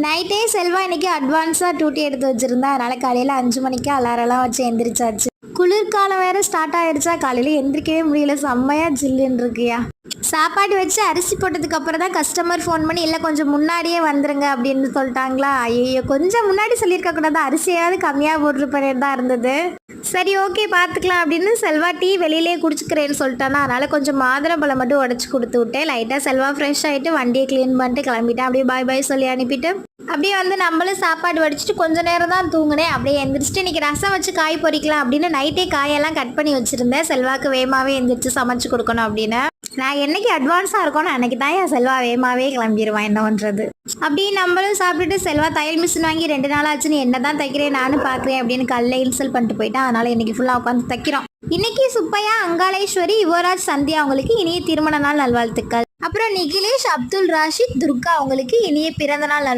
நைட்டே செல்வா இன்னைக்கு அட்வான்ஸாக டூட்டி எடுத்து வச்சுருந்தா, அதனால் காலையில் 5 மணிக்கு அலாரம்லாம் வச்சு எந்திரிச்சாச்சு. குளிர்காலம் வேறு ஸ்டார்ட் ஆகிடுச்சா, காலையில் எந்திரிக்கவே முடியல, செம்மையாக ஜில்லுன்னு இருக்குயா. சாப்பாடு வச்சு அரிசி போட்டதுக்கு அப்புறம் தான் கஸ்டமர் ஃபோன் பண்ணி இல்லை கொஞ்சம் முன்னாடியே வந்துருங்க அப்படின்னு சொல்லிட்டாங்களா. ஐயோ, கொஞ்சம் முன்னாடி சொல்லியிருக்க கூடாது, அரிசியாவது கம்மியாக போட்டிருப்பேன் தான் இருந்தது. சரி ஓகே பார்த்துக்கலாம் அப்படின்னு செல்வா டீ வெளியிலே குடிச்சுக்கிறேன்னு சொல்லிட்டானா, அதனால் கொஞ்சம் மாதுளம்பழம் மட்டும் உடச்சி கொடுத்து விட்டேன். லைட்டாக செல்வா ஃப்ரெஷ் ஆகிட்டு வண்டியை க்ளீன் பண்ணிட்டு கிளம்பிட்டேன். அப்படியே பாய் பாய் சொல்லி அனுப்பிட்டு அப்படியே வந்து நம்மளும் சாப்பாடு வடிச்சிட்டு கொஞ்சம் நேரம் தான் தூங்கினேன். அப்படியே எந்திரிச்சிட்டு இன்றைக்கி ரசம் வச்சு காய் பொரிக்கலாம் அப்படின்னு நைட்டே காயெல்லாம் கட் பண்ணி வச்சுருந்தேன். செல்வாக்கு வேகமாகவே எந்திரிச்சு சமைச்சு கொடுக்கணும் அப்படின்னு. நான் என்னைக்கு அட்வான்ஸாக இருக்கணும் அன்றைக்கி தான் என் செல்வா வேகமாகவே கிளம்பிடுவான், என்ன பண்ணுறது. அப்படியே நம்மளும் சாப்பிட்டுட்டு செல்வா தையல் மிஷின் வாங்கி 2 நாள் ஆச்சுன்னு என்ன தான் தைக்கிறேன் நானும் பார்க்குறேன் அப்படின்னு கல்ல இன்சல் பண்ணிட்டு போயிட்டான். அதனால் இன்றைக்கி ஃபுல்லாக உட்காந்து தைக்கிறோம். இன்னைக்கு சுப்பையா, அங்காளேஸ்வரி, யுவராஜ், சந்தியா அவங்களுக்கு இனிய திருமண நாள் நல்வாழ்த்துக்கள். அப்புறம் நிகிலேஷ், அப்துல் ராஷித், துர்கா அவங்களுக்கு இனிய பிறந்த நாள்